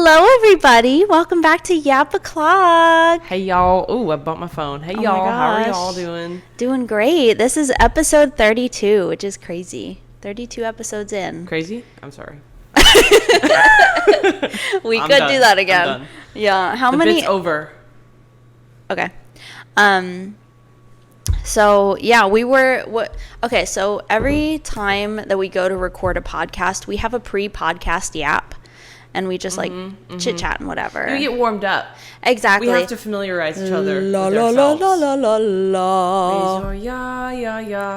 Hello, everybody. Welcome back to Yap O'Clock. Hey, y'all. Ooh, I bumped my phone. Hey, y'all. How are y'all doing? Doing great. This is episode 32, which is crazy. 32 episodes in. Crazy? I'm sorry. We could do that again. I'm done. Yeah. How the many? Bit's over. Okay. So yeah, we were okay, so every time that we go to record a podcast, we have a pre-podcast yap and we just chit chat and whatever. You get warmed up. Exactly. We have to familiarize each other with la ourselves. la la. Raise your ya.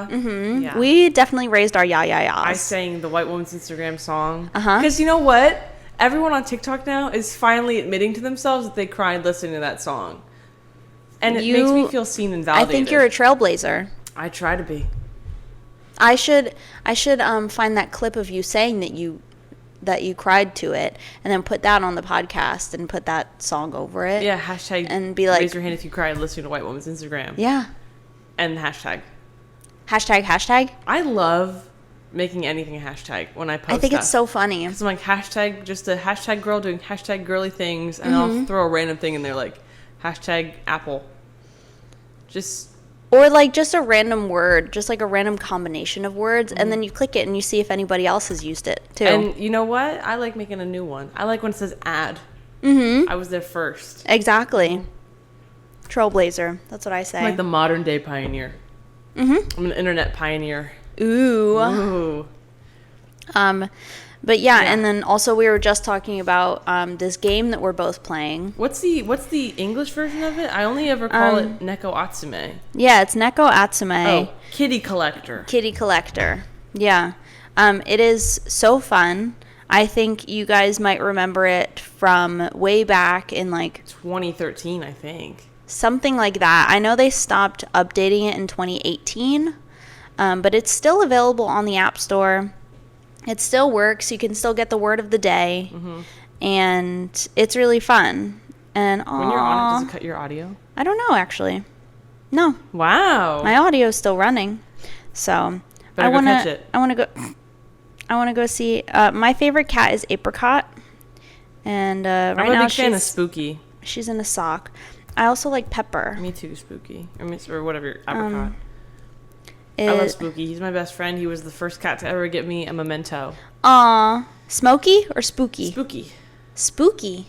Mm-hmm. Yeah. We definitely raised our ya's. I sang the White Woman's Instagram song. Uh-huh. Because you know what? Everyone on TikTok now is finally admitting to themselves that they cried listening to that song. And it makes me feel seen and validated. I think you're a trailblazer. I try to be. I should find that clip of you saying that you cried to it and then put that on the podcast and put that song over it. Yeah, hashtag and be like, raise your hand if you cried listening to White Woman's Instagram. Yeah. And hashtag. Hashtag. I love making anything a hashtag when I post I think stuff. It's so funny. Because I'm like, hashtag, just a hashtag girl doing hashtag girly things, and I'll throw a random thing in there like hashtag apple. Or like just a random word, just like a random combination of words, and then you click it and you see if anybody else has used it too. And you know what? I like making a new one. I like when it says ad. I was there first. Exactly. Trailblazer. That's what I say. I'm like the modern day pioneer. I'm an internet pioneer. Ooh. But yeah, and then also we were just talking about this game that we're both playing. What's the English version of it? I only ever call it Neko Atsume. Yeah, it's Neko Atsume. Oh, Kitty Collector. Kitty Collector. Yeah. It is so fun. I think you guys might remember it from way back in like 2013, I think. Something like that. I know they stopped updating it in 2018, but it's still available on the App Store. It still works. You can still get the word of the day, and it's really fun. And when you're on it, does it cut your audio? I don't know, actually. No. Wow. My audio is still running, so I want to. I want to go see. My favorite cat is Apricot, and right I'm a now big fan of Spooky. She's in a sock. I also like Pepper. Me too, Spooky, or whatever. Apricot. I love Spooky. He's my best friend. He was the first cat to ever get me a memento. Aw. Smokey or Spooky? Spooky. Spooky?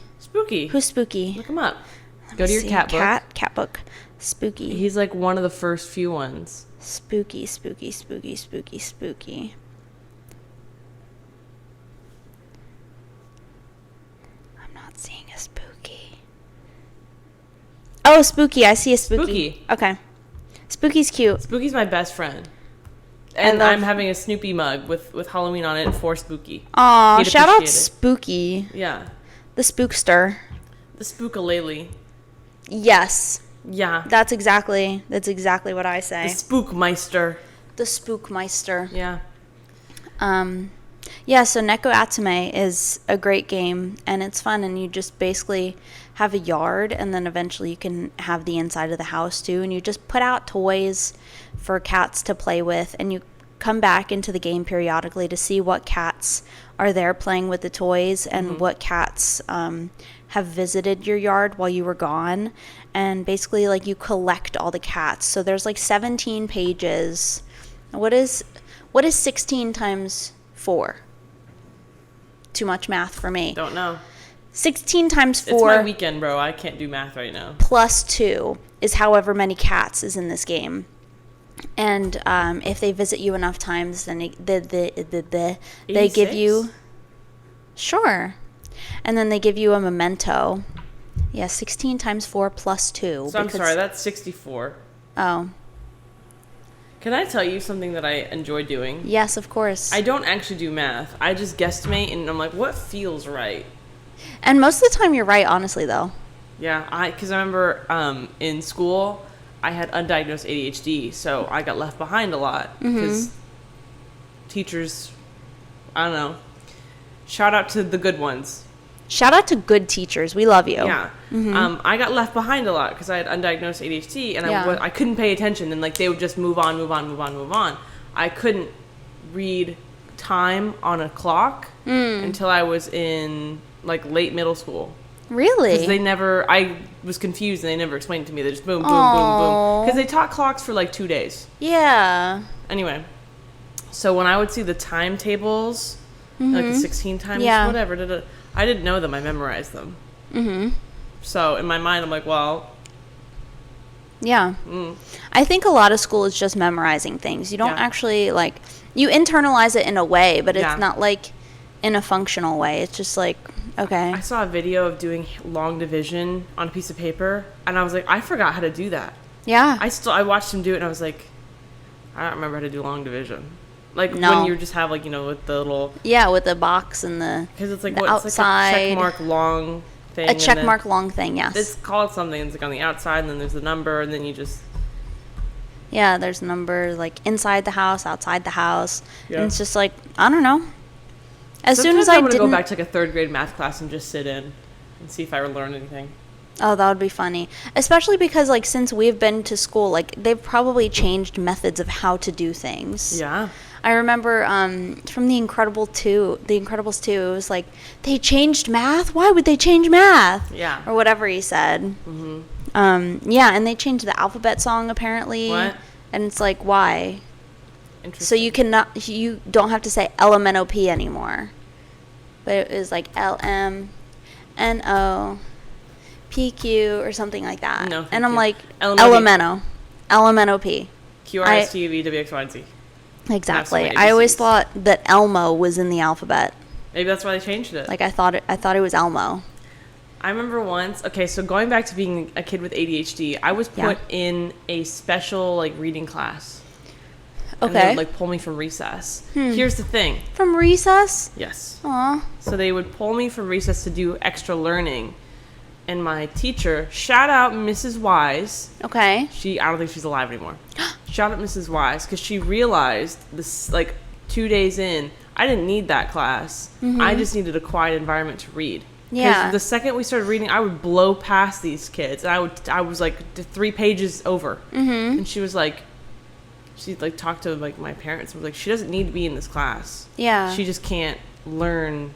Who's Spooky? Look him up. Go to your cat book. Cat book. Spooky. He's like one of the first few ones. Spooky. I'm not seeing a Spooky. Oh, Spooky. I see a Spooky. Okay. Spooky's cute. Spooky's my best friend. And I'm having a Snoopy mug with Halloween on it for Spooky. Aw, shout out Spooky. Yeah. The spookster. The spookalele. Yes. Yeah. That's exactly what I say. The Spookmeister. The Spookmeister. Yeah. Yeah, so Neko Atsume is a great game, and it's fun, and you just basically have a yard, and then eventually you can have the inside of the house too, and you just put out toys for cats to play with, and you come back into the game periodically to see what cats are there playing with the toys and what cats have visited your yard while you were gone, and basically like you collect all the cats. So there's like 17 pages. What is 16 times 4? Too much math for me. Don't know. 16 times 4. It's my weekend, bro. I can't do math right now. Plus 2 is however many cats is in this game. And if they visit you enough times, then they give you... Sure. And then they give you a memento. Yeah, 16 times 4 plus 2. So I'm sorry, that's 64. Oh. Can I tell you something that I enjoy doing? Yes, of course. I don't actually do math. I just guesstimate, and I'm like, what feels right? And most of the time you're right, honestly, though. Yeah, because I remember in school, I had undiagnosed ADHD, so I got left behind a lot. Because teachers, I don't know. Shout out to the good ones. Shout out to good teachers. We love you. Yeah. I got left behind a lot because I had undiagnosed ADHD, and I couldn't pay attention, and like they would just move on. I couldn't read time on a clock until I was in like late middle school. Really? Because I was confused and they never explained it to me. They just boom, boom, boom, Aw. boom. Because they taught clocks for like 2 days. Yeah. Anyway, so when I would see the timetables, like the 16 times, whatever, I didn't know them. I memorized them. Mm-hmm. So in my mind, I'm like, well. Yeah. I think a lot of school is just memorizing things. You don't actually, like, you internalize it in a way, but it's not like in a functional way. It's just like, okay. I saw a video of doing long division on a piece of paper, and I was like, I forgot how to do that. Yeah. I watched him do it, and I was like, I don't remember how to do long division. Like, No. when you just have, like, you know, with the little... Yeah, with the box and Because it's like, the it's like outside. a check mark long thing. A check mark long thing, yes. It's called something. It's like on the outside, and then there's the number, and then you just... Yeah, there's numbers, like, inside the house, outside the house. Yeah. And it's just like, I don't know. As soon Sometimes as I want to didn't... go back to, like, a third grade math class and just sit in and see if I learn anything. Oh, that would be funny. Especially because, like, since we've been to school, like, they've probably changed methods of how to do things. Yeah. I remember from The Incredibles 2, it was like, they changed math? Why would they change math? Yeah. Or whatever he said. Mm-hmm. Yeah, and they changed the alphabet song, apparently. What? And it's like, why? So Interesting. you don't have to say LMNOP anymore. But it was like LMNOPQ or something like that. No, and I'm like, LMNO. LMNOP. QRSTUVWXYZ. Exactly. I always thought that Elmo was in the alphabet. Maybe that's why they changed it. Like I thought it was Elmo. I remember once, okay, so going back to being a kid with ADHD, I was put in a special, like, reading class. Okay. And they would, like, pull me from recess. Here's the thing. From recess? Yes. Aw. So they would pull me from recess to do extra learning. And my teacher, shout out Mrs. Wise. Okay. I don't think she's alive anymore. Shout out Mrs. Wise, because she realized this, like, 2 days in, I didn't need that class. I just needed a quiet environment to read. Yeah. Because the second we started reading, I would blow past these kids, and I was like 3 pages over. And she was like, she like talked to like my parents and was like, she doesn't need to be in this class. Yeah. She just can't learn.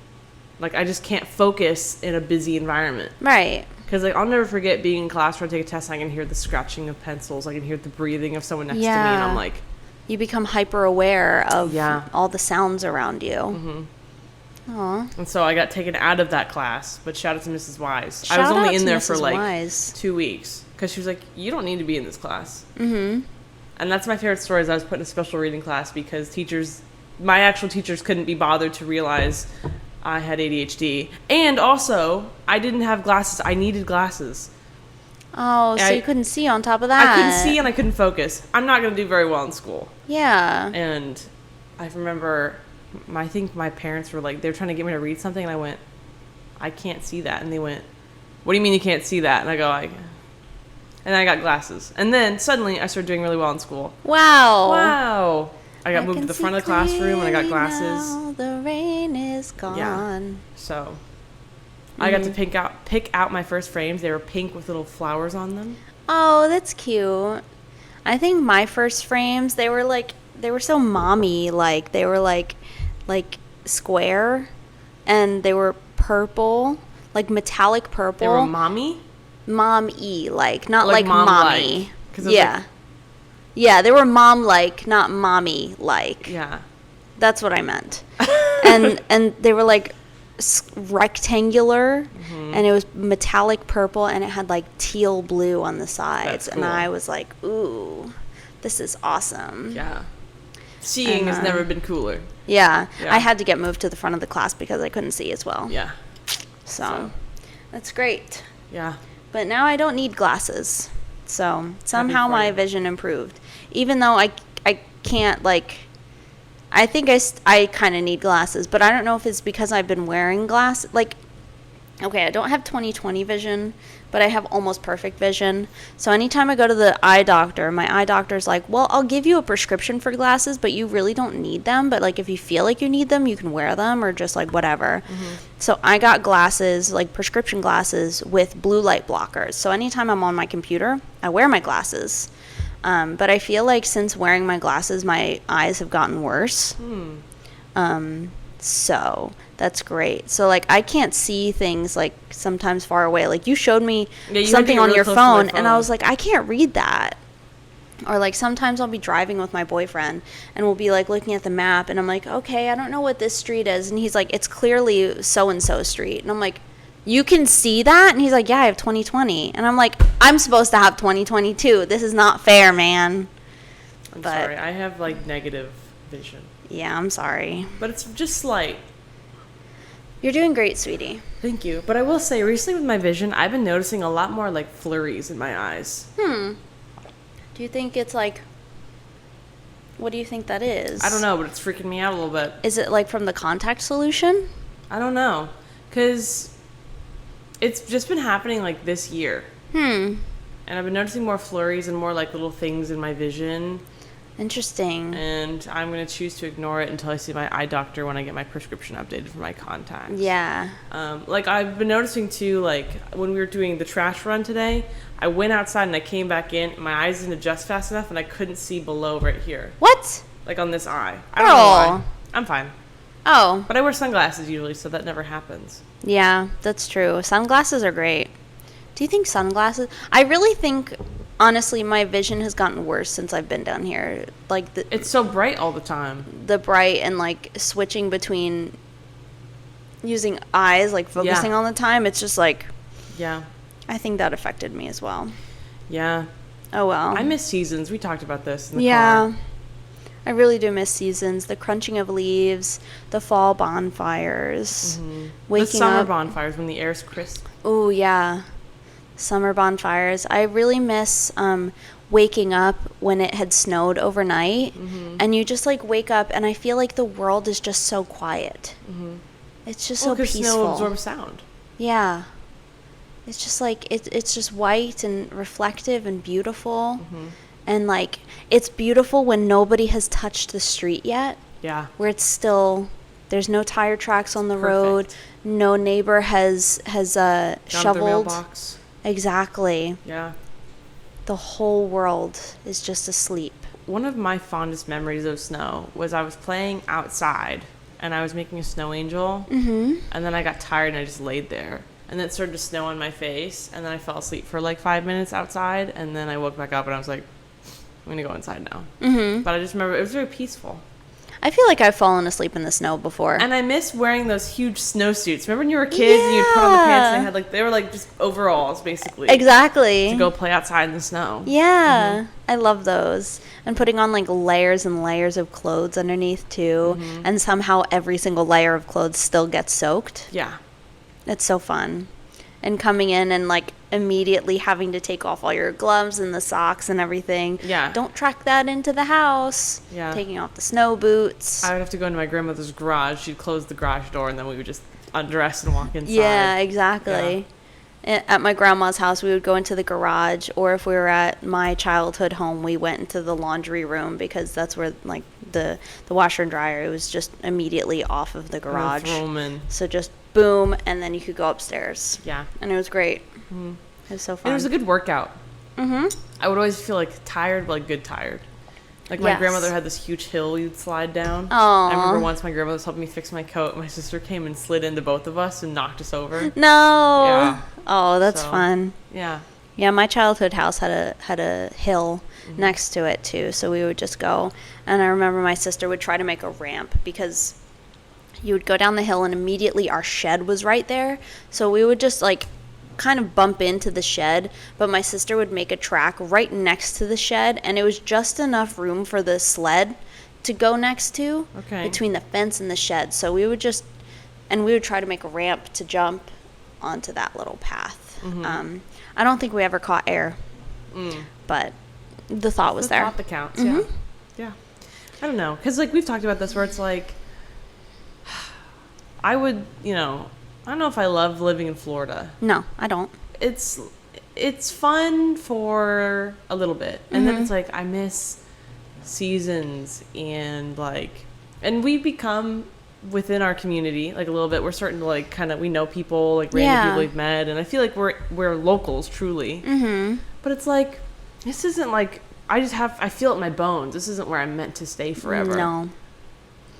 Like, I just can't focus in a busy environment. Right. Because, like, I'll never forget being in class where I take a test and I can hear the scratching of pencils. I can hear the breathing of someone next to me. And I'm like... You become hyper aware of all the sounds around you. Mm-hmm. Aw. And so I got taken out of that class. But shout out to Mrs. Wise. Shout I was only out in to there Mrs. for, like, Wise. 2 weeks. Because she was like, you don't need to be in this class. Mm-hmm. And that's my favorite story is I was put in a special reading class because my actual teachers couldn't be bothered to realize I had ADHD. And also, I didn't have glasses. I needed glasses. Oh, so you couldn't see on top of that. I couldn't see and I couldn't focus. I'm not going to do very well in school. Yeah. And I remember, I think my parents were like, they were trying to get me to read something. And I went, I can't see that. And they went, what do you mean you can't see that? And I go, and I got glasses. And then suddenly I started doing really well in school. Wow. Wow. I got moved to the front of the classroom and I got glasses. Now the rain is gone. Yeah. So I got to pick out my first frames. They were pink with little flowers on them. Oh, that's cute. I think my first frames, they were so mommy, like they were like square, and they were purple, like metallic purple. They were mommy? Mom-y, like not like mom-like. mommy. 'Cause it was Yeah. Yeah, they were mom-like, not mommy-like. Yeah. That's what I meant. and they were like rectangular, and it was metallic purple, and it had like teal blue on the sides. That's cool. And I was like, ooh, this is awesome. Yeah. Seeing has never been cooler. Yeah. Yeah. I had to get moved to the front of the class because I couldn't see as well. Yeah. So that's great. Yeah. But now I don't need glasses. So somehow my vision improved. Even though I can't, like, I think I kind of need glasses, but I don't know if it's because I've been wearing glasses. Like, okay, I don't have 20/20 vision, but I have almost perfect vision. So anytime I go to the eye doctor, my eye doctor's like, well, I'll give you a prescription for glasses, but you really don't need them. But, like, if you feel like you need them, you can wear them or just, like, whatever. So I got glasses, like prescription glasses with blue light blockers. So anytime I'm on my computer, I wear my glasses. But I feel like since wearing my glasses, my eyes have gotten worse. So That's great. So, like, I can't see things, like, sometimes far away. Like, you showed me Yeah, you had to something get on really your close to my phone, and I phone. was like, I can't read that. Or, like, sometimes I'll be driving with my boyfriend, and we'll be, like, looking at the map, and I'm like, okay, I don't know what this street is. And he's like, it's clearly so-and-so street. And I'm like, you can see that? And he's like, yeah, I have 20/20. And I'm like, I'm supposed to have 20/22. This is not fair, man. I'm But- sorry. I have, like, negative vision. Yeah, I'm sorry. But it's just slight. You're doing great, sweetie. Thank you. But I will say, recently with my vision, I've been noticing a lot more, like, flurries in my eyes. Do you think it's like, what do you think that is? I don't know, but it's freaking me out a little bit. Is it like from the contact solution? I don't know. Because it's just been happening, like, this year. And I've been noticing more flurries and more, like, little things in my vision. Interesting. And I'm going to choose to ignore it until I see my eye doctor when I get my prescription updated for my contacts. Yeah. Like, I've been noticing, too, like, when we were doing the trash run today, I went outside and I came back in, and my eyes didn't adjust fast enough, and I couldn't see below right here. What? Like, on this eye. I don't know why. I'm fine. Oh. But I wear sunglasses usually, so that never happens. Yeah, that's true. Sunglasses are great. Do you think sunglasses? I really think, honestly, my vision has gotten worse since I've been down here. Like, It's so bright all the time. the bright and, like, switching between using eyes, like, focusing all the time. It's just, like, Yeah. I think that affected me as well. Yeah. Oh, well. I miss seasons. We talked about this in the Yeah. car. I really do miss seasons. The crunching of leaves, the fall bonfires, The waking summer up. bonfires when the air's crisp. Oh, yeah. Summer bonfires. I really miss waking up when it had snowed overnight. And you just, like, wake up, and I feel like the world is just so quiet. It's just so 'cause peaceful. snow absorbs sound. Yeah. It's just, like, it's just white and reflective and beautiful. And, like, it's beautiful when nobody has touched the street yet. Yeah. Where it's still, there's no tire tracks on the road. Perfect. No neighbor has Down to their shoveled. mailbox. Exactly. Yeah. The whole world is just asleep. One of my fondest memories of snow was I was playing outside and I was making a snow angel. And then I got tired and I just laid there. And then it started to snow on my face. And then I fell asleep for like 5 minutes outside. And then I woke back up and I was like, I'm going to go inside now. But I just remember it was very peaceful. I feel like I've fallen asleep in the snow before. And I miss wearing those huge snowsuits. Remember when you were kids and you'd put on the pants and they had like, they were like just overalls basically. Exactly. To go play outside in the snow. Yeah, I love those. And putting on like layers and layers of clothes underneath too. And somehow every single layer of clothes still gets soaked. Yeah. It's so fun. And coming in and like immediately having to take off all your gloves and the socks and everything. Yeah. Don't track that into the house. Yeah. Taking off the snow boots. I would have to go into my grandmother's garage. She'd close the garage door and then we would just undress and walk inside. Yeah, exactly. At my grandma's house, we would go into the garage, or if we were at my childhood home, we went into the laundry room because that's where like the washer and dryer, it was just immediately off of the garage. Throw 'em in. So just boom, and then you could go upstairs. Yeah. And it was great. It was so fun. And it was a good workout. I would always feel like tired, but like good tired. Like my Yes. grandmother had this huge hill you'd slide down. Aw. I remember once my grandmother was helping me fix my coat. My sister came and slid into both of us and knocked us over. No. Yeah. Oh, that's So- fun. Yeah. Yeah, my childhood house had a hill next to it too, so we would just go. And I remember my sister would try to make a ramp because you would go down the hill and immediately our shed was right there. So we would just like kind of bump into the shed, but my sister would make a track right next to the shed, and it was just enough room for the sled to go next to Okay. between the fence and the shed. So we would just, and we would try to make a ramp to jump onto that little path. I don't think we ever caught air, but the thought was The there. thought that counts. Yeah. Yeah. I don't know. Because, like, we've talked about this where it's like, I would, you know, I don't know if I love living in Florida. No, I don't. It's fun for a little bit. And then it's like, I miss seasons and, like, and we become within our community, like, a little bit. We're starting to, like, kind of, we know people, like, random Yeah. people we've met. And I feel like we're locals, truly. But it's like, this isn't like, I feel it in my bones. This isn't where I'm meant to stay forever. No.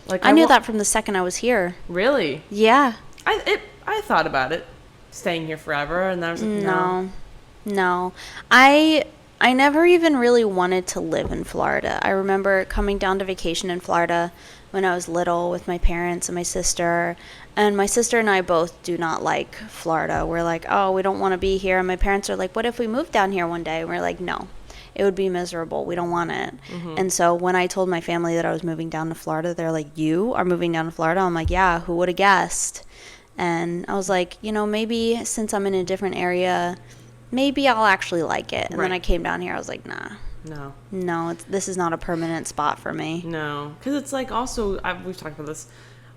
Like I knew that from the second I was here. Really? Yeah. I thought about it, staying here forever, and then I was like, no. No. I never even really wanted to live in Florida. I remember coming down to vacation in Florida when I was little with my parents and my sister. And my sister and I both do not like Florida. We're like, oh, we don't want to be here. And my parents are like, what if we moved down here one day? And we're like, no, it would be miserable. We don't want it. And so when I told my family that I was moving down to Florida, they're like, you are moving down to Florida? I'm like, yeah, who would have guessed? And I was like, maybe since I'm in a different area, maybe I'll actually like it. And then I came down here. I was like, nah. No, this is not a permanent spot for me. No. Because it's like also, we've talked about this.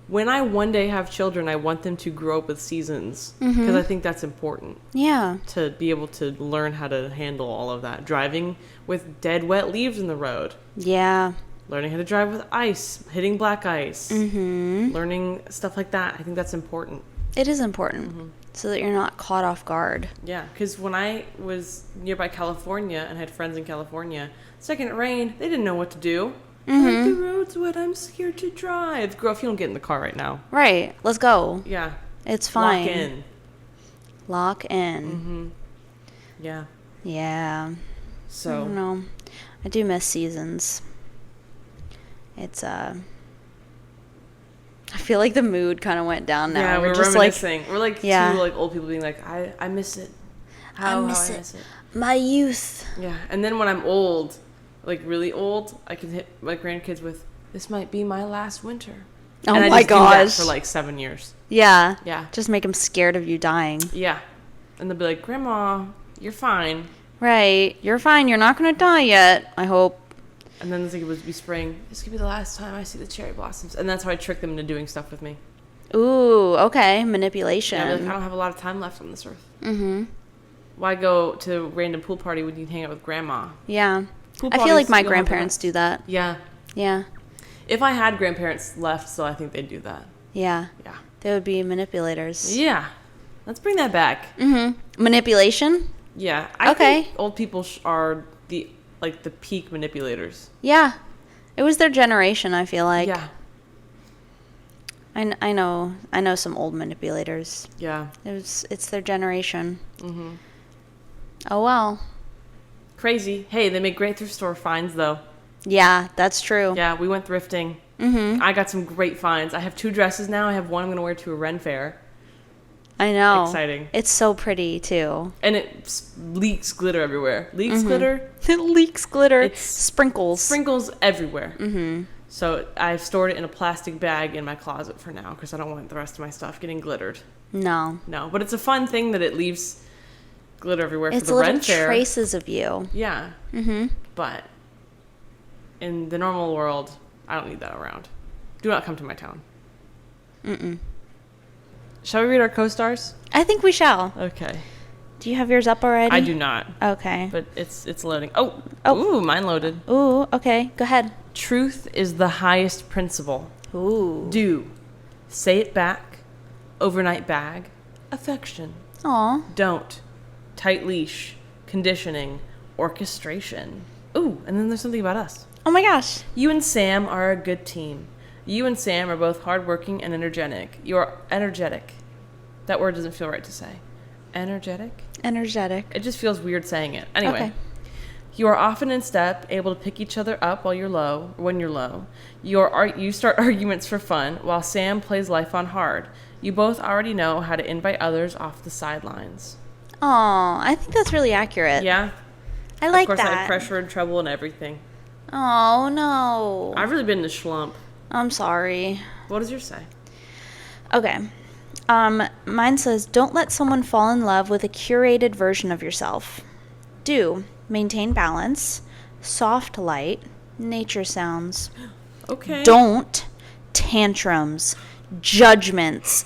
When I one day have children, I want them to grow up with seasons. Because I think that's important. Yeah. To be able to learn how to handle all of that. Driving with dead, wet leaves in the road. Yeah. Learning how to drive with ice. Hitting black ice. Learning stuff like that. I think that's important. It is important. So that you're not caught off guard. Yeah, because when I was nearby California and had friends in California, second it rained, they didn't know what to do. Like, the road's wet, I'm scared to drive. Girl, if you don't get in the car right now. Right, let's go. Yeah. It's fine. Lock in. Lock in. Yeah. Yeah. So. I don't know. I do miss seasons. It's, I feel like the mood kind of went down now. Yeah, we're just reminiscing. We're like two like old people being like, I miss it. I miss it. My youth. Yeah, and then when I'm old, like really old, I can hit my grandkids with, this might be my last winter. Oh and my I just gosh. do that for like 7 years. Yeah. Yeah. Just make them scared of you dying. Yeah. And they'll be like, Grandma, you're fine. Right. You're fine. You're not going to die yet, I hope. And then it would be spring. This could be the last time I see the cherry blossoms. And that's how I trick them into doing stuff with me. Ooh, okay. Manipulation. Yeah, like, I don't have a lot of time left on this earth. Why go to a random pool party when you can hang out with Grandma? Yeah. Pool I feel like my grandparents do that. Yeah. Yeah. If I had grandparents left, so I think they'd do that. Yeah. Yeah. They would be manipulators. Yeah. Let's bring that back. Manipulation? Yeah. I Okay. think old people are the peak manipulators. Yeah. It was their generation, I feel like. Yeah. I know some old manipulators. Yeah. It's their generation. Oh well. Crazy. Hey, they make great thrift store finds though. Yeah, that's true. Yeah, we went thrifting. I got some great finds. I have 2 dresses now. I have one I'm going to wear to a Ren fair. I know. Exciting. It's so pretty too. And it leaks glitter everywhere. Leaks glitter? It leaks glitter. It's sprinkles. Sprinkles everywhere. So I've stored it in a plastic bag in my closet for now because I don't want the rest of my stuff getting glittered. No. No, but it's a fun thing that it leaves glitter everywhere It's for the Ren little fair. traces of you. Yeah. But in the normal world, I don't need that around. Do not come to my town. Shall we read our co-stars? I think we shall. Okay. Do you have yours up already? I do not. Okay. But it's loading. Oh. Ooh, mine loaded. Ooh, okay. Go ahead. Truth is the highest principle. Ooh. Do. Say it back. Overnight bag. Affection. Aw. Don't. Tight leash. Conditioning. Orchestration. Ooh, and then there's something about us. Oh my gosh. You and Sam are a good team. You and Sam are both hardworking and energetic. You are energetic. That word doesn't feel right to say. Energetic? Energetic. It just feels weird saying it. Anyway. Okay. You are often in step, able to pick each other up when you're low. You start arguments for fun, while Sam plays life on hard. You both already know how to invite others off the sidelines. Aw, I think that's really accurate. Yeah? I like Of course, I that. have pressure and trouble and everything. Oh, no. I've really been in a schlump. I'm sorry. What does yours say? Okay. Mine says, don't let someone fall in love with a curated version of yourself. Do. Maintain balance. Soft light. Nature sounds. Okay. Don't. Tantrums. Judgments.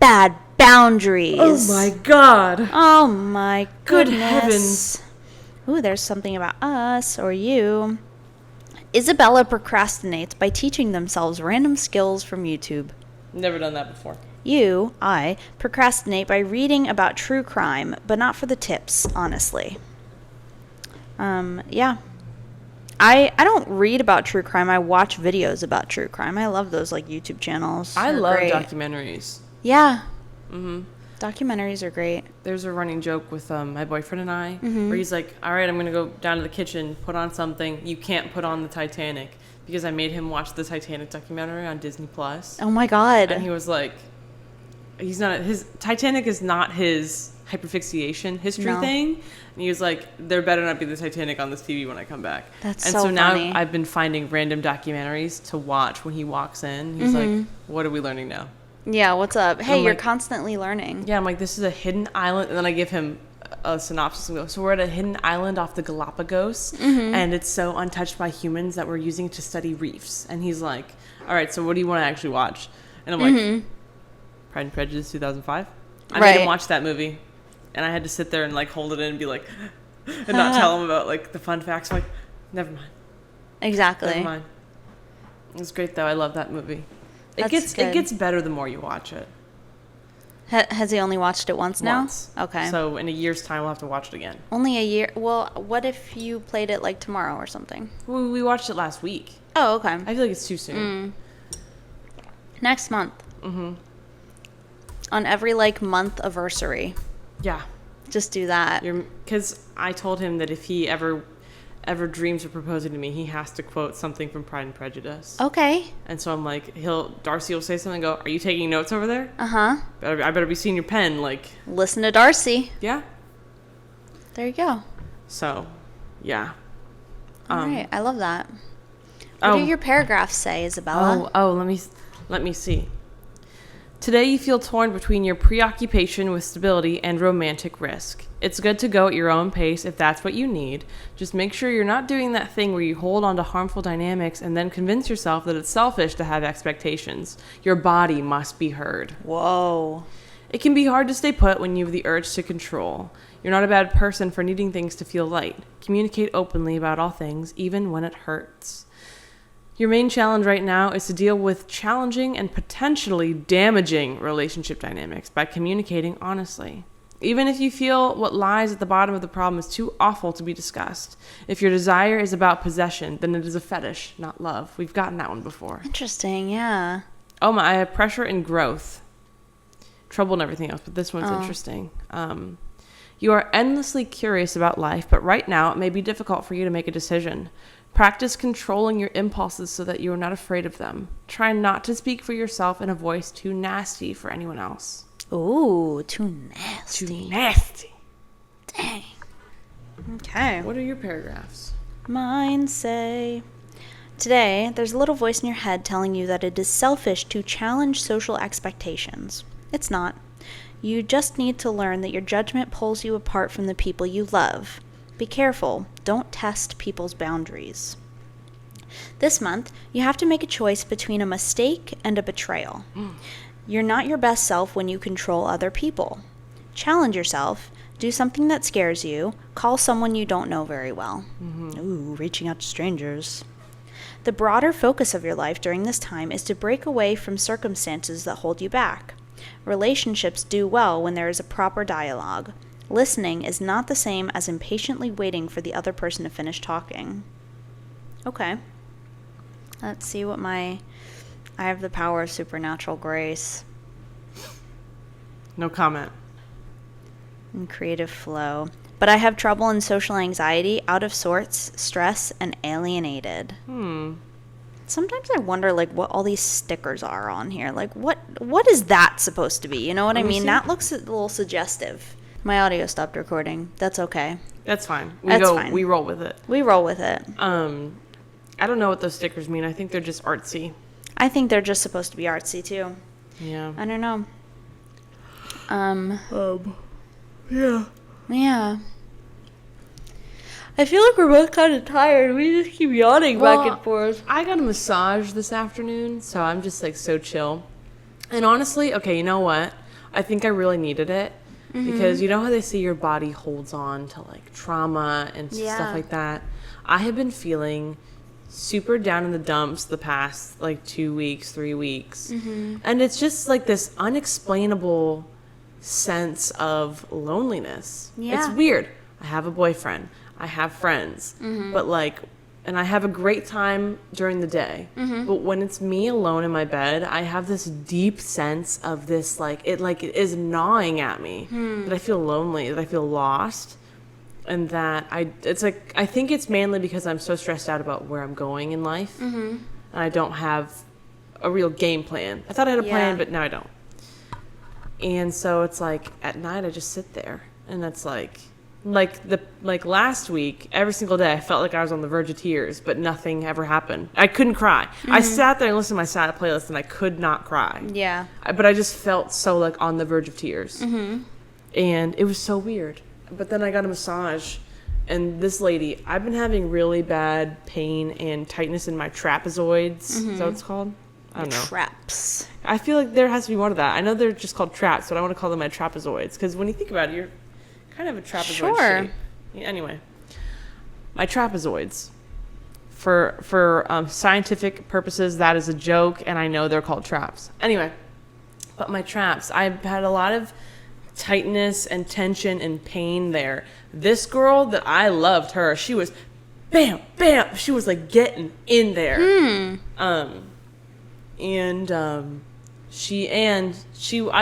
Bad boundaries. Oh my God. Oh my Good goodness. heavens. Ooh, there's something about us or you. Isabella procrastinates by teaching themselves random skills from YouTube. Never done that before. I procrastinate by reading about true crime, but not for the tips, honestly. Yeah. I don't read about true crime. I watch videos about true crime. I love those like YouTube channels. I They're love great. documentaries. Yeah. Mm-hmm. Documentaries are great. There's a running joke with my boyfriend and I where he's like, all right, I'm going to go down to the kitchen, put on something. You can't put on the Titanic because I made him watch the Titanic documentary on Disney Plus. Oh my God. And he was like, his Titanic is not his hyperfixation history thing. And he was like, there better not be the Titanic on this TV when I come back. That's and so so now funny. I've been finding random documentaries to watch when he walks in. He's like, what are we learning now? Yeah, what's up? Hey, I'm you're like, constantly learning. Yeah, I'm like, this is a hidden island. And then I give him a synopsis and go, so we're at a hidden island off the Galapagos. And it's so untouched by humans that we're using it to study reefs. And he's like, all right, so what do you want to actually watch? And I'm like, Pride and Prejudice 2005. I made him watch that movie. And I had to sit there and like hold it in and be like, and not tell him about like the fun facts. I'm like, never mind. Exactly. Never mind. It was great though. I love that movie. It That's good. gets better the more you watch it. Has he only watched it once now? Once. Okay. So in a year's time, we'll have to watch it again. Only a year? Well, what if you played it like tomorrow or something? We watched it last week. Oh, okay. I feel like it's too soon. Next month. Mm-hmm. On every like month anniversary. Yeah. Just do that. Because I told him that if he ever dreams of proposing to me, he has to quote something from Pride and Prejudice. Okay. And so I'm like, Darcy will say something and go, are you taking notes over there? Uh-huh. I better be seeing your pen, like. Listen to Darcy. Yeah. There you go. So, yeah. All right. I love that. What do your paragraphs say, Isabella? Let me see. Today you feel torn between your preoccupation with stability and romantic risk. It's good to go at your own pace if that's what you need. Just make sure you're not doing that thing where you hold on to harmful dynamics and then convince yourself that it's selfish to have expectations. Your body must be heard. Whoa. It can be hard to stay put when you have the urge to control. You're not a bad person for needing things to feel light. Communicate openly about all things, even when it hurts. Your main challenge right now is to deal with challenging and potentially damaging relationship dynamics by communicating honestly. Even if you feel what lies at the bottom of the problem is too awful to be discussed. If your desire is about possession, then it is a fetish, not love. We've gotten that one before. Interesting, yeah. Oh my, I have pressure and growth. Trouble and everything else, but this one's interesting. You are endlessly curious about life, but right now it may be difficult for you to make a decision. Practice controlling your impulses so that you are not afraid of them. Try not to speak for yourself in a voice too nasty for anyone else. Ooh, too nasty. Too nasty. Dang. Okay. What are your paragraphs? Mine say, today, there's a little voice in your head telling you that it is selfish to challenge social expectations. It's not. You just need to learn that your judgment pulls you apart from the people you love. Be careful. Don't test people's boundaries. This month, you have to make a choice between a mistake and a betrayal. You're not your best self when you control other people. Challenge yourself. Do something that scares you. Call someone you don't know very well. Ooh, reaching out to strangers. The broader focus of your life during this time is to break away from circumstances that hold you back. Relationships do well when there is a proper dialogue. Listening is not the same as impatiently waiting for the other person to finish talking. Okay. Let's see what I have the power of supernatural grace. No comment. And creative flow. But I have trouble in social anxiety, out of sorts, stress, and alienated. Sometimes I wonder, like, what all these stickers are on here. Like, what is that supposed to be? You know what I mean? That looks a little suggestive. My audio stopped recording. That's okay. That's fine. Fine. We roll with it. We roll with it. I don't know what those stickers mean. I think they're just artsy. I think they're just supposed to be artsy, too. Yeah. I don't know. Yeah. Yeah. I feel like we're both kind of tired. We just keep yawning back and forth. I got a massage this afternoon, so I'm just like so chill. And honestly, okay, you know what? I think I really needed it. Because you know how they say your body holds on to like trauma and stuff like that? I have been feeling super down in the dumps the past like 2 weeks, 3 weeks. And it's just like this unexplainable sense of loneliness. Yeah. It's weird. I have a boyfriend. I have friends. But like and I have a great time during the day. But when it's me alone in my bed, I have this deep sense of this, like it is gnawing at me, that I feel lonely, that I feel lost, and that I think it's mainly because I'm so stressed out about where I'm going in life, and I don't have a real game plan. I thought I had a plan, but now I don't. And so it's like at night I just sit there, and it's like last week, every single day I felt like I was on the verge of tears, but nothing ever happened. I couldn't cry. I sat there and listened to my sad playlist, and I could not cry. Yeah. But I just felt so like on the verge of tears, and it was so weird. But then I got a massage, and this lady, I've been having really bad pain and tightness in my trapezoids. Is that what it's called? I don't know. Traps. I feel like there has to be more to that. I know they're just called traps, but I want to call them my trapezoids, because when you think about it, you're kind of a trapezoid shape. Yeah, anyway, my trapezoids. For scientific purposes, that is a joke, and I know they're called traps. Anyway, but my traps, I've had a lot of tightness and tension and pain there. This girl that I loved her, she was bam, bam. She was like getting in there. I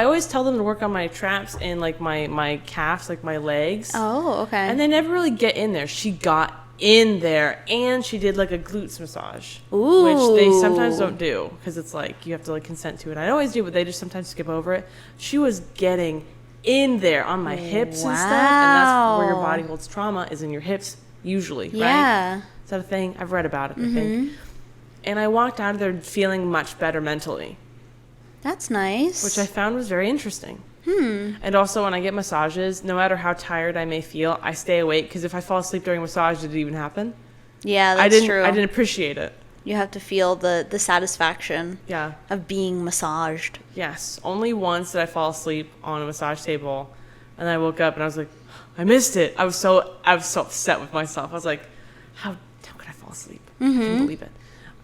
always tell them to work on my traps and like my calves, like my legs. Oh, okay. And they never really get in there. She got in there, and she did like a glutes massage. Ooh. Which they sometimes don't do, because it's like you have to like consent to it. I always do, but they just sometimes skip over it. She was getting in there on my hips and stuff, and that's where your body holds trauma, is in your hips usually, yeah. right? Is that a thing? I've read about it, I think. And I walked out of there feeling much better mentally. That's nice. Which I found was very interesting. And also, when I get massages, no matter how tired I may feel, I stay awake, because if I fall asleep during a massage, did it even happen? Yeah, that's true. I didn't appreciate it. You have to feel the satisfaction of being massaged. Yes. Only once did I fall asleep on a massage table, and I woke up and I was like, I missed it. I was so upset with myself. I was like, how could I fall asleep? I couldn't believe it.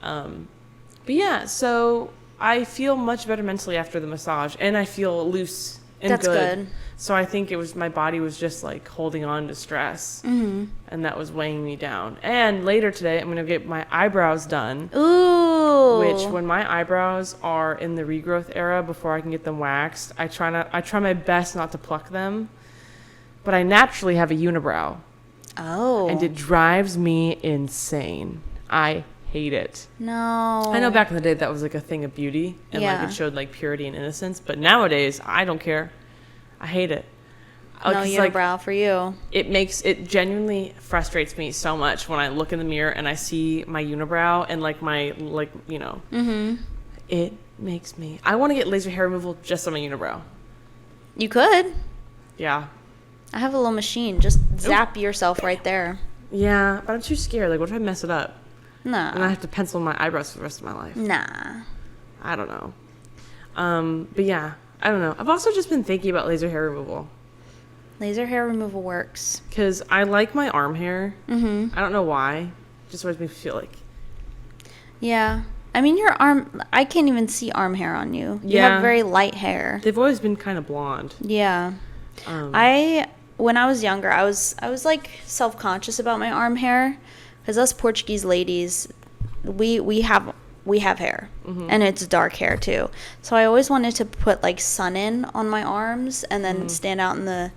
But yeah, so I feel much better mentally after the massage, and I feel loose and That's good. So I think it was my body was just like holding on to stress, and that was weighing me down. And later today, I'm going to get my eyebrows done. Ooh. Which, when my eyebrows are in the regrowth era, before I can get them waxed, I try my best not to pluck them. But I naturally have a unibrow. Oh. And it drives me insane. I hate it. No. I know back in the day that was like a thing of beauty, and like it showed like purity and innocence, but nowadays I don't care. I hate it. No unibrow for you. It genuinely frustrates me so much when I look in the mirror and I see my unibrow and like my it makes me, I want to get laser hair removal just on my unibrow. You could. Yeah. I have a little machine. Just zap yourself right there. Yeah, but I'm too scared. Like, what if I mess it up? Nah. And I have to pencil my eyebrows for the rest of my life. Nah. I don't know. But yeah, I don't know. I've also just been thinking about laser hair removal. Laser hair removal works. Because I like my arm hair. I don't know why. It just makes me feel like. Yeah. I mean, your arm, I can't even see arm hair on you. You have very light hair. They've always been kind of blonde. Yeah. When I was younger, I was like self-conscious about my arm hair, because us Portuguese ladies, we have hair, and it's dark hair too. So I always wanted to put like sun in on my arms, and then stand out in the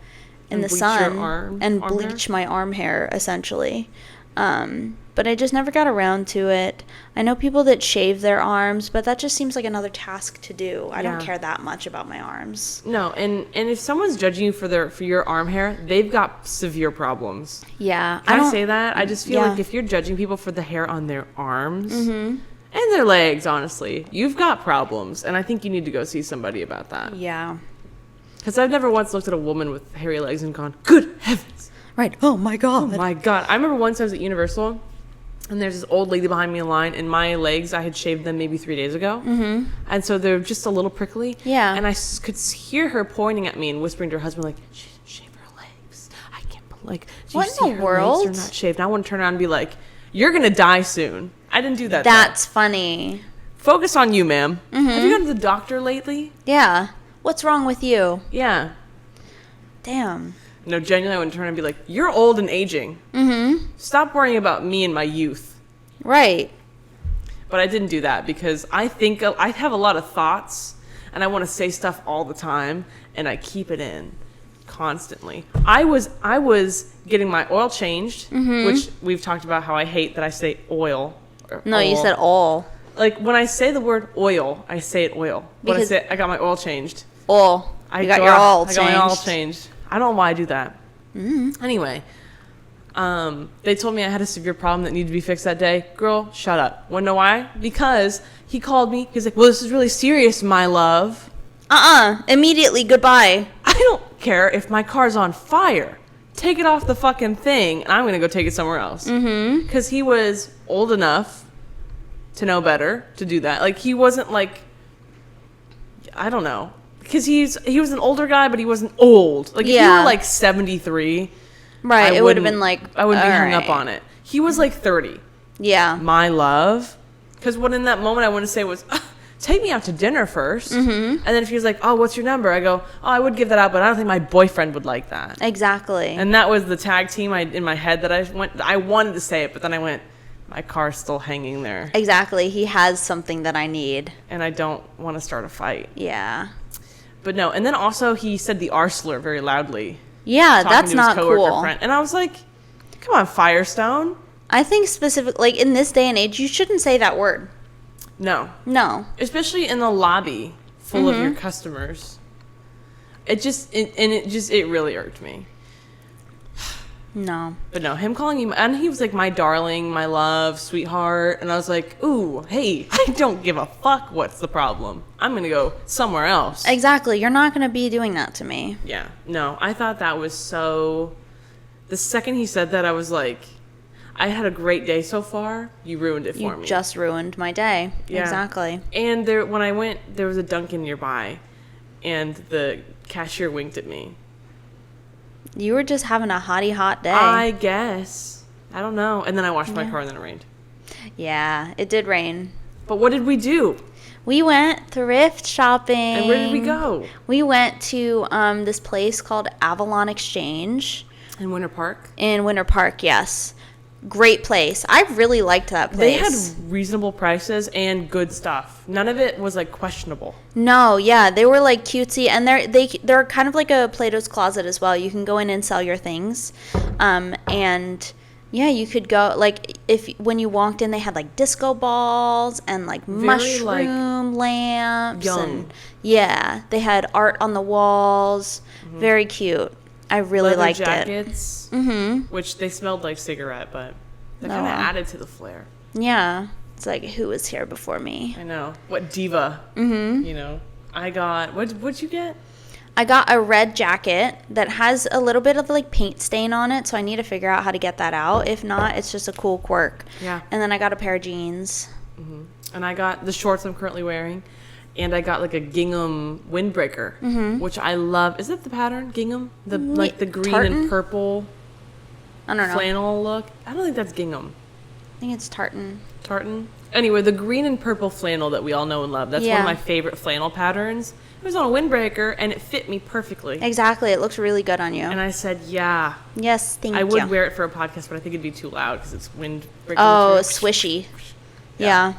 sun and bleach my arm hair essentially. But I just never got around to it. I know people that shave their arms, but that just seems like another task to do. I don't care that much about my arms. No, and if someone's judging you for your arm hair, they've got severe problems. Yeah. Can I say that? I just feel like if you're judging people for the hair on their arms and their legs, honestly, you've got problems. And I think you need to go see somebody about that. Yeah. Because I've never once looked at a woman with hairy legs and gone, good heavens. Right. Oh, my God. Oh, my God. I remember once I was at Universal, and there's this old lady behind me in line, and my legs, I had shaved them maybe 3 days ago. And so they're just a little prickly. Yeah. And I could hear her pointing at me and whispering to her husband, like, she didn't shave her legs. I can't, like, do you see her legs are not shaved? And I want to turn around and be like, you're going to die soon. I didn't do that. That's funny. Focus on you, ma'am. Have you gone to the doctor lately? Yeah. What's wrong with you? Yeah. Damn. No, genuinely, I would turn and be like, you're old and aging. Stop worrying about me and my youth. Right. But I didn't do that because I think I have a lot of thoughts and I want to say stuff all the time and I keep it in constantly. I was getting my oil changed, which we've talked about how I hate that I say oil. No, you said all. Like when I say the word oil, I say it oil. When I say I got my oil changed. All. You got your oil changed. I got my oil changed. I don't know why I do that. Anyway, they told me I had a severe problem that needed to be fixed that day. Girl, shut up. Wanna know why? Because he called me. He's like, well, this is really serious, my love. Immediately, goodbye. I don't care if my car's on fire. Take it off the fucking thing, and I'm going to go take it somewhere else. Because he was old enough to know better to do that. Like, he wasn't like, I don't know. Because he was an older guy, but he wasn't old. Like, if you were like 73... Right, it would have been like... I wouldn't be hung up on it. He was like 30. Yeah. My love. Because what in that moment I want to say was, take me out to dinner first. And then if he was like, oh, what's your number? I go, oh, I would give that out, but I don't think my boyfriend would like that. Exactly. And that was the tag team in my head that I wanted to say it, but then I went, my car's still hanging there. Exactly. He has something that I need. And I don't want to start a fight. Yeah. But no, and then also he said the R slur very loudly. Yeah, that's not cool. Friend. And I was like, come on, Firestone. I think specifically, like, in this day and age, you shouldn't say that word. No. No. Especially in the lobby full of your customers. It really irked me. No. But no, him calling you, and he was like, my darling, my love, sweetheart. And I was like, ooh, hey, I don't give a fuck what's the problem. I'm going to go somewhere else. Exactly. You're not going to be doing that to me. Yeah. No, I thought that was so... The second he said that, I was like, I had a great day so far. You ruined it for me. You just ruined my day. Yeah. Exactly. And when I went, there was a Dunkin' nearby, and the cashier winked at me. You were just having a hot day. I guess. I don't know. And then I washed my car and then it rained. Yeah, it did rain. But what did we do? We went thrift shopping. And where did we go? We went to this place called Avalon Exchange. In Winter Park? In Winter Park, yes. Great place. I really liked that place. They had reasonable prices and good stuff. None of it was like questionable. No, yeah, they were like cutesy, and they're kind of like a Plato's Closet as well. You can go in and sell your things, and yeah, you could go like when you walked in, they had like disco balls and like very, mushroom lamps. Young. And yeah, they had art on the walls. Very cute. I really liked jackets, which they smelled like cigarette, but that kind of added to the flair. Yeah. It's like, who was here before me? I know. What diva? You know. I got, what'd you get? I got a red jacket that has a little bit of like paint stain on it, so I need to figure out how to get that out. If not, it's just a cool quirk. Yeah. And then I got a pair of jeans. And I got the shorts I'm currently wearing. And I got like a gingham windbreaker, which I love. Is that the pattern, gingham? The like the green and purple. I don't know. Flannel look. I don't think that's gingham. I think it's tartan. Tartan. Anyway, the green and purple flannel that we all know and love. That's one of my favorite flannel patterns. It was on a windbreaker and it fit me perfectly. Exactly. It looks really good on you. And I said, yeah. Yes, thank you. I would wear it for a podcast, but I think it'd be too loud because it's windbreaker. Oh, swishy. Yeah.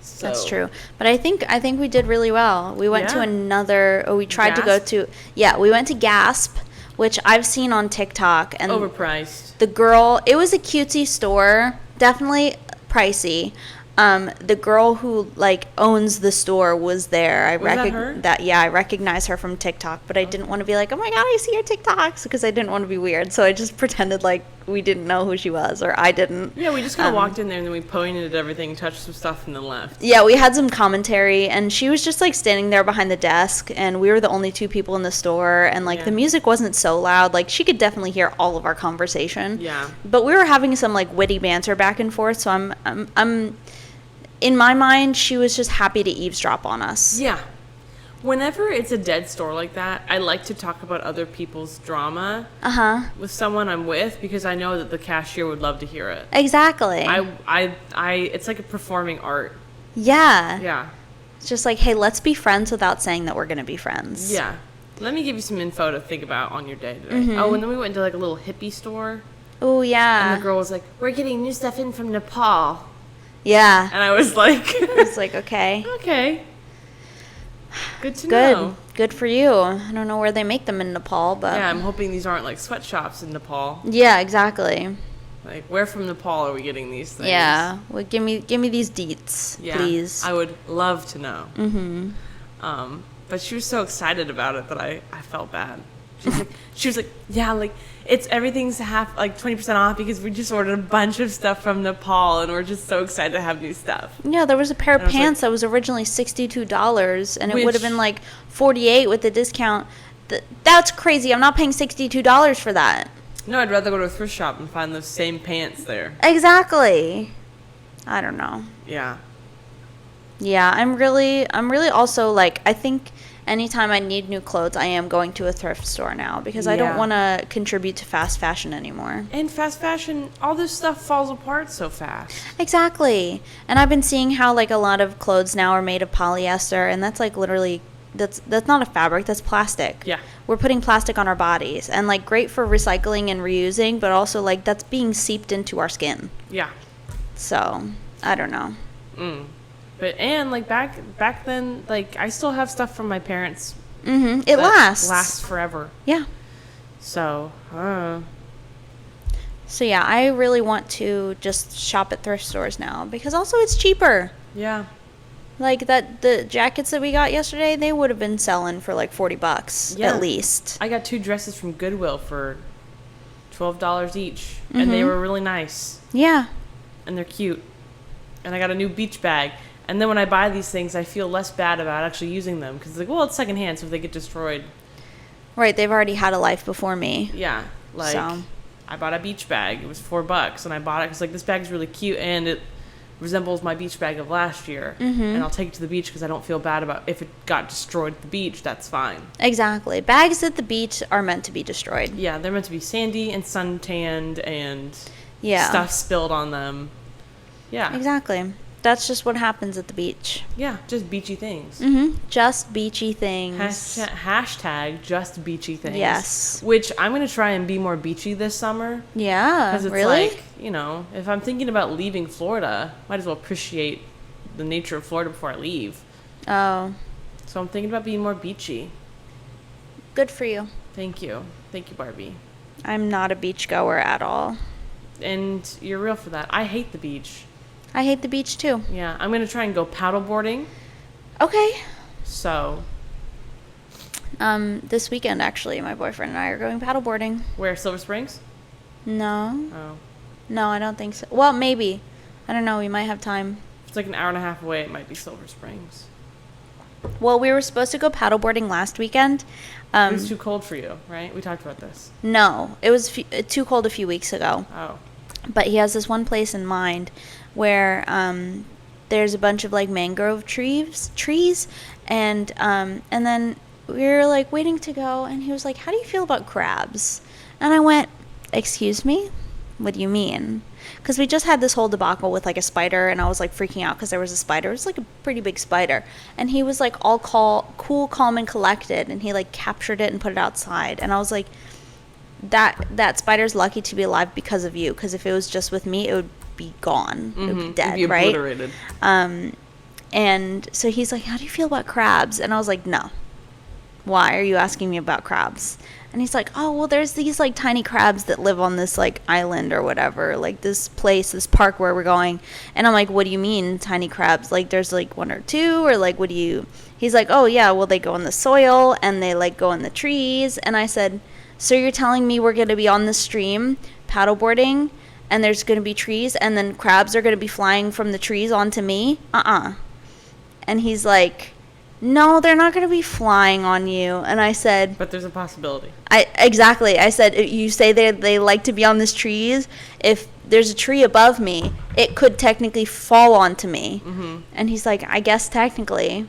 So. That's true. But I think we did really well. We went to another, we tried to go to, we went to Gasp, which I've seen on TikTok. And overpriced. The girl, it was a cutesy store, definitely pricey. The girl who like owns the store was there. I recognize her from TikTok, but I didn't want to be like, oh my god, I see your TikToks, because I didn't want to be weird. So I just pretended like we didn't know who she was, or I didn't. Yeah, we just kind of walked in there and then we pointed at everything, touched some stuff, and then left. Yeah, we had some commentary, and she was just like standing there behind the desk, and we were the only two people in the store, and like the music wasn't so loud. Like she could definitely hear all of our conversation. Yeah. But we were having some like witty banter back and forth, so I'm in my mind, she was just happy to eavesdrop on us. Yeah. Whenever it's a dead store like that, I like to talk about other people's drama with someone I'm with, because I know that the cashier would love to hear it. Exactly. It's like a performing art. Yeah. Yeah. It's just like, hey, let's be friends without saying that we're going to be friends. Yeah. Let me give you some info to think about on your day today. Oh, and then we went to like a little hippie store. Oh, yeah. And the girl was like, we're getting new stuff in from Nepal. Yeah. And I was like... It's like, okay. Okay. Good to know. Good for you. I don't know where they make them in Nepal, but... Yeah, I'm hoping these aren't like sweatshops in Nepal. Yeah, exactly. Like, where from Nepal are we getting these things? Yeah. Well, give me these deets, please. I would love to know. Mm-hmm. But she was so excited about it that I felt bad. She was like, yeah, like, everything's 20% off because we just ordered a bunch of stuff from Nepal and we're just so excited to have new stuff. Yeah, there was a pair of pants that was originally $62 and it would have been like $48 with the discount. That's crazy. I'm not paying $62 for that. No, I'd rather go to a thrift shop and find those same pants there. Exactly. I don't know. Yeah. Yeah, I'm really also like, I think anytime I need new clothes, I am going to a thrift store now because I don't want to contribute to fast fashion anymore. And fast fashion, all this stuff falls apart so fast. Exactly. And I've been seeing how like a lot of clothes now are made of polyester, and that's like literally that's not a fabric, that's plastic. Yeah. We're putting plastic on our bodies, and like great for recycling and reusing, but also like that's being seeped into our skin. Yeah. So, I don't know. But and like back then, like I still have stuff from my parents. Mm-hmm. It lasts forever. Yeah. So, So yeah, I really want to just shop at thrift stores now because also it's cheaper. Yeah. Like the jackets that we got yesterday, they would have been selling for like $40 at least. I got 2 dresses from Goodwill for $12 each, and they were really nice. Yeah. And they're cute. And I got a new beach bag. And then when I buy these things, I feel less bad about actually using them because, like, well, it's secondhand, so if they get destroyed. Right, they've already had a life before me. Yeah, like, I bought a beach bag. It was $4, and I bought it because, like, this bag is really cute, and it resembles my beach bag of last year. And I'll take it to the beach because I don't feel bad about if it got destroyed at the beach, that's fine. Exactly. Bags at the beach are meant to be destroyed. Yeah, they're meant to be sandy and sun-tanned and stuff spilled on them. Yeah. Exactly. That's just what happens at the beach. Yeah, just beachy things. Just beachy things. Hashtag just beachy things. Yes. Which I'm going to try and be more beachy this summer. Yeah, because it's really? like, you know, if I'm thinking about leaving Florida, might as well appreciate the nature of Florida before I leave. Oh. So I'm thinking about being more beachy. Good for you. Thank you. Thank you, Barbie. I'm not a beach goer at all. And you're real for that. I hate the beach. I hate the beach too. Yeah, I'm going to try and go paddleboarding. Okay. So. This weekend, actually, my boyfriend and I are going paddleboarding. Where, Silver Springs? No. Oh. No, I don't think so. Well, maybe. I don't know. We might have time. If it's like an hour and a half away, it might be Silver Springs. Well, we were supposed to go paddleboarding last weekend. It was too cold for you, right? We talked about this. No, it was too cold a few weeks ago. Oh. But he has this one place in mind where there's a bunch of like mangrove trees, and then we were like waiting to go, and he was like, "How do you feel about crabs?" And I went, "Excuse me, what do you mean?" Because we just had this whole debacle with like a spider, and I was like freaking out because there was a spider. It was like a pretty big spider, and he was like all cool, calm, and collected, and he like captured it and put it outside, and I was like, that spider's lucky to be alive because of you, because if it was just with me, it would be gone. It would be dead, it'd be right? obliterated. And so he's like, "How do you feel about crabs?" And I was like, "No. Why are you asking me about crabs?" And he's like, "Oh, well, there's these like tiny crabs that live on this like island or whatever, like this park where we're going." And I'm like, "What do you mean tiny crabs? Like there's like 1 or 2, or like what do you?" He's like, "Oh yeah, well they go in the soil and they like go in the trees." And I said, "So you're telling me we're going to be on the stream paddleboarding and there's going to be trees and then crabs are going to be flying from the trees onto me?" And he's like, "No, they're not going to be flying on you." And I said, "But there's a possibility." Exactly. I said, "You say they like to be on these trees. If there's a tree above me, it could technically fall onto me." And he's like, "I guess technically."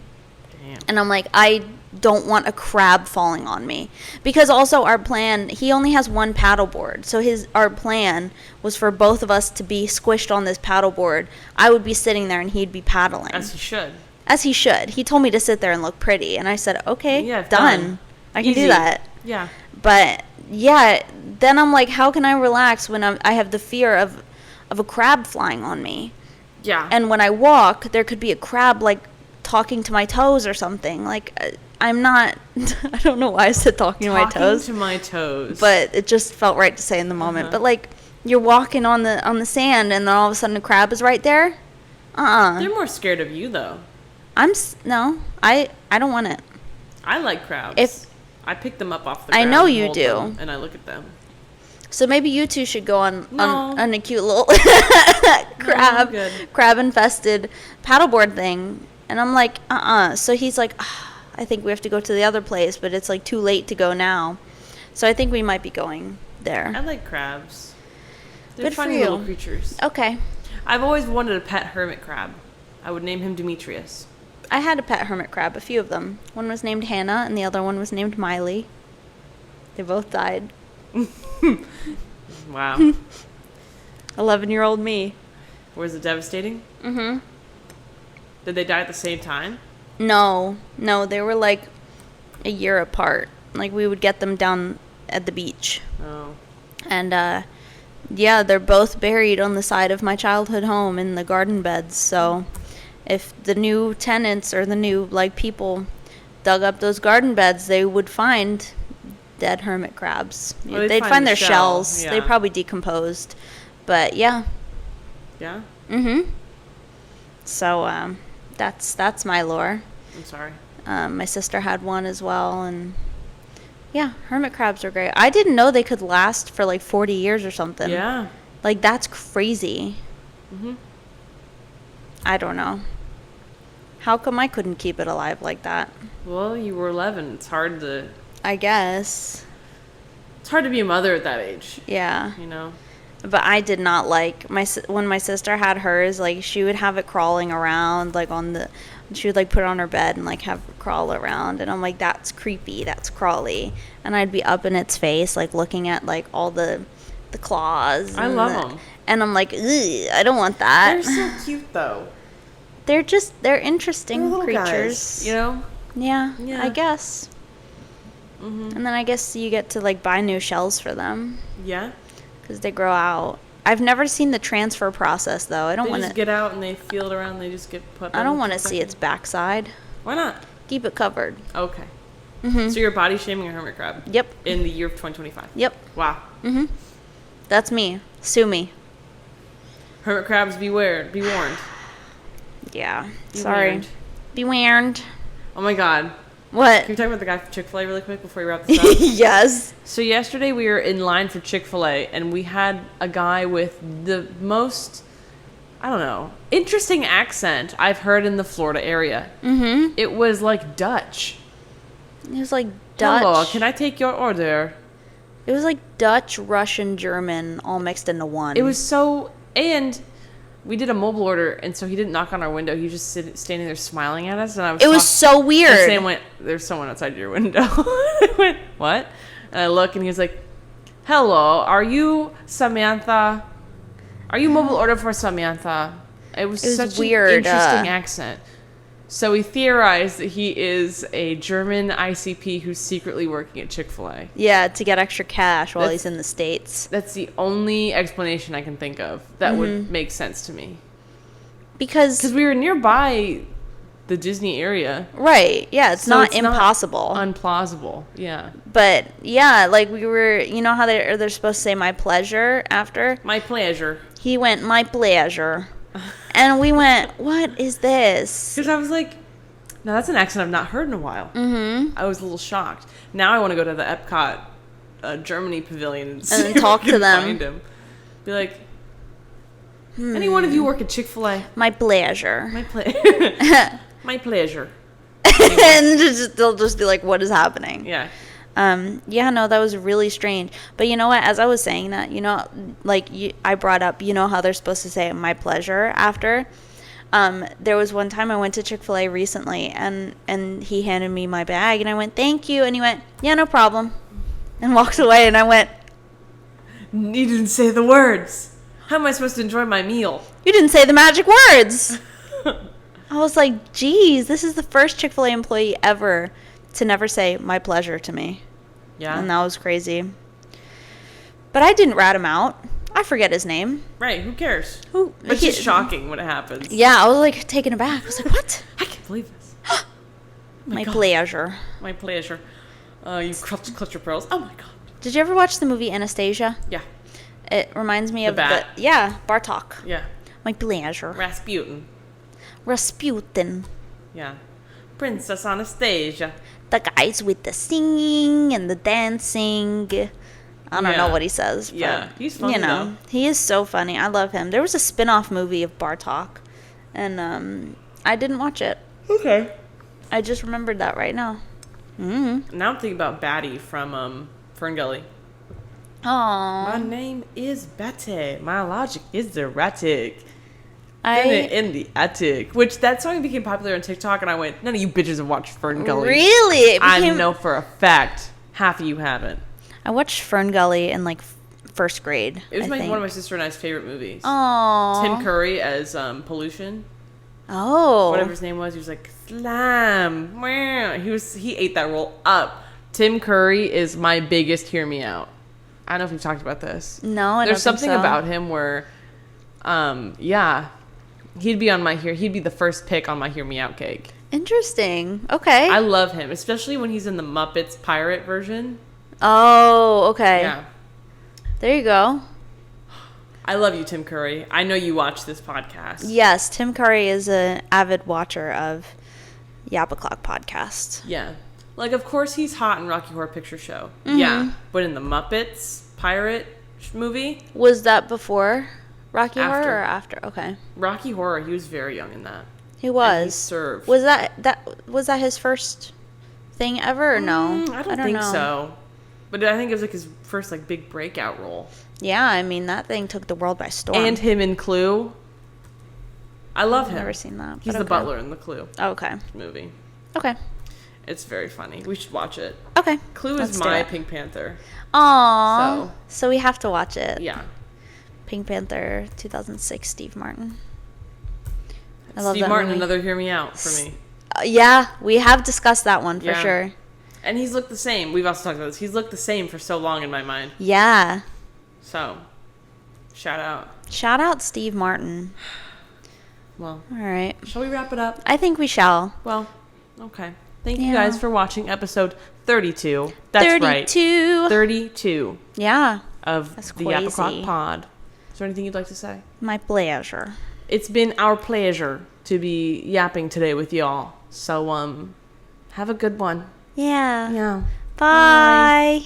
Damn. And I'm like, "I don't want a crab falling on me." Because also our plan, he only has one paddleboard. So our plan was for both of us to be squished on this paddleboard. I would be sitting there and he'd be paddling. As he should. As he should. He told me to sit there and look pretty. And I said, "Okay, Yeah, done. I can Easy. do that." Yeah. But yeah, then I'm like, how can I relax when I have the fear of a crab flying on me? Yeah. And when I walk, there could be a crab, like, talking to my toes or something. Like, I'm not, I don't know why I said talking to my toes. Talking to my toes. But it just felt right to say in the moment. But, like, you're walking on the sand, and then all of a sudden a crab is right there? They're more scared of you, though. No, I don't want it. I like crabs. I pick them up off the I ground. know and you hold do. them, and I look at them. So maybe you two should go on a cute little crab infested paddleboard thing. And I'm like, So he's like, I think we have to go to the other place, but it's like too late to go now. So I think we might be going there. I like crabs. They're Good for funny you. little creatures. Okay. I've always wanted a pet hermit crab. I would name him Demetrius. I had a pet hermit crab, a few of them. One was named Hannah, and the other one was named Miley. They both died. Wow. 11-year-old me. Was it devastating? Mm-hmm. Did they die at the same time? No, they were like a year apart. Like, we would get them down at the beach. Oh. And, yeah, they're both buried on the side of my childhood home in the garden beds. So if the new tenants or the new, like, people dug up those garden beds, they would find dead hermit crabs. Well, they'd find their shells. Yeah. They probably decomposed. But, yeah. Yeah? Mm-hmm. So, that's my lore. I'm sorry. My sister had one as well, and yeah, hermit crabs are great. I didn't know they could last for like 40 years or something. Yeah. Like, that's crazy. Mm-hmm. I don't know. How come I couldn't keep it alive like that? Well, you were 11. It's hard to... I guess. It's hard to be a mother at that age. Yeah. You know? But I did not like when my sister had hers, like, she would have it crawling around, like, she would, like, put it on her bed and, like, have it crawl around. And I'm like, that's creepy. That's crawly. And I'd be up in its face, like, looking at, like, all the claws. I love them. And I'm like, ugh, I don't want that. They're so cute, though. They're interesting little creatures. Guys, you know? Yeah, Yeah. I guess. Mm-hmm. And then I guess you get to, like, buy new shells for them. Yeah? Because they grow out. I've never seen the transfer process, though. I don't want to... They just get out and they feel it around. They just get put... I don't want to see its backside. Why not? Keep it covered. Okay. Mm-hmm. So you're body shaming a hermit crab? Yep. In the year of 2025? Yep. Wow. Mm-hmm. That's me. Sue me. Hermit crabs, beware. Be warned. Yeah. Be Sorry. warned. Be warned. Oh my god. What? Can we talk about the guy from Chick-fil-A really quick before we wrap this up? Yes. So yesterday we were in line for Chick-fil-A and we had a guy with the most, I don't know, interesting accent I've heard in the Florida area. Mm-hmm. It was like Dutch. It was like Dutch. Hello, can I take your order? It was like Dutch, Russian, German, all mixed into one. It was so, and we did a mobile order, and so he didn't knock on our window. He was just standing there smiling at us, and I was. It was so weird. And Sam went, "There's someone outside your window." I went, "What?" And I look, and he was like, "Hello, are you Samantha? Are you mobile order for Samantha?" It was such weird. an interesting accent. So we theorized that he is a German ICP who's secretly working at Chick-fil-A. Yeah, to get extra cash while he's in the States. That's the only explanation I can think of that would make sense to me. Because we were nearby the Disney area. Right, yeah, it's So not it's impossible. Not unplausible, yeah. But, yeah, like, we were, you know how they're supposed to say my pleasure after? My pleasure. He went, my pleasure. And we went, what is this? Because I was like, no, that's an accent I've not heard in a while. Mm-hmm. I was a little shocked. Now I want to go to the Epcot Germany pavilion and see if talk I can to them. find him. Be like, any one of you work at Chick-fil-A? My pleasure. My pleasure. And they'll just be like, what is happening? Yeah. Yeah, no, that was really strange. But you know what? As I was saying that, you know, like I brought up, you know how they're supposed to say my pleasure after? There was one time I went to Chick-fil-A recently, and he handed me my bag, and I went, thank you. And he went, yeah, no problem. And walked away, and I went, you didn't say the words. How am I supposed to enjoy my meal? you didn't say the magic words. I was like, geez, this is the first Chick-fil-A employee ever to never say my pleasure to me. Yeah. And that was crazy. But I didn't rat him out. I forget his name. Right, who cares? Who? It's just shocking when it happens. Yeah, I was like taken aback. I was like, what? I can't believe this. My pleasure. My pleasure. You clutch your pearls. Oh my god. Did you ever watch the movie Anastasia? Yeah. It reminds me of bat. Bartok. Yeah. My pleasure. Rasputin. Yeah. Princess Anastasia. The guys with the singing and the dancing. I don't know what he says. But, yeah, he's funny, though. He is so funny. I love him. There was a spin-off movie of Bartok, and I didn't watch it. Okay. I just remembered that right now. Mm-hmm. Now I'm thinking about Batty from Ferngully. Aww. My name is Batty. My logic is erratic. In the attic. Which, that song became popular on TikTok, and I went, none of you bitches have watched Ferngully. Really? I know for a fact half of you haven't. I watched Ferngully in, like, first grade. It was one of my sister and I's favorite movies. Aww. Tim Curry as Pollution. Oh. Whatever his name was, he was like, Slam. He ate that role up. Tim Curry is my biggest hear me out. I don't know if we've talked about this. No, I There's don't think something so. about him where, he'd be the first pick on my hear me out cake. Interesting. Okay. I love him, especially when he's in the Muppets pirate version. Oh, okay. Yeah. There you go. I love you, Tim Curry. I know you watch this podcast. Yes, Tim Curry is an avid watcher of Yap O'Clock podcast. Yeah. Like, of course he's hot in Rocky Horror Picture Show. Mm-hmm. Yeah. But in the Muppets pirate movie? Was that before Rocky After. Horror or after? Okay. Rocky Horror, he was very young in that. He was. And he served. Was that his first thing ever or no? I don't think so. But I think it was like his first like big breakout role. Yeah, I mean that thing took the world by storm. And him in Clue. I love him. I've never seen that. He's the butler in the Clue okay. movie. Okay. It's very funny. We should watch it. Okay. Clue is my Pink Panther. Aww. So we have to watch it. Yeah. Pink Panther 2006, Steve Martin. I love Steve that Martin, movie. another hear me out for me. Yeah, we have discussed that one for sure. And he's looked the same. We've also talked about this. He's looked the same for so long in my mind. Yeah. So, shout out. Shout out Steve Martin. Well. All right. Shall we wrap it up? I think we shall. Well, okay. Thank you guys for watching episode 32. That's 32. Right. 32. Yeah. Of the Yap O'Clock Pod. Is there anything you'd like to say? My pleasure. It's been our pleasure to be yapping today with y'all. So, have a good one. Yeah. Yeah. Bye.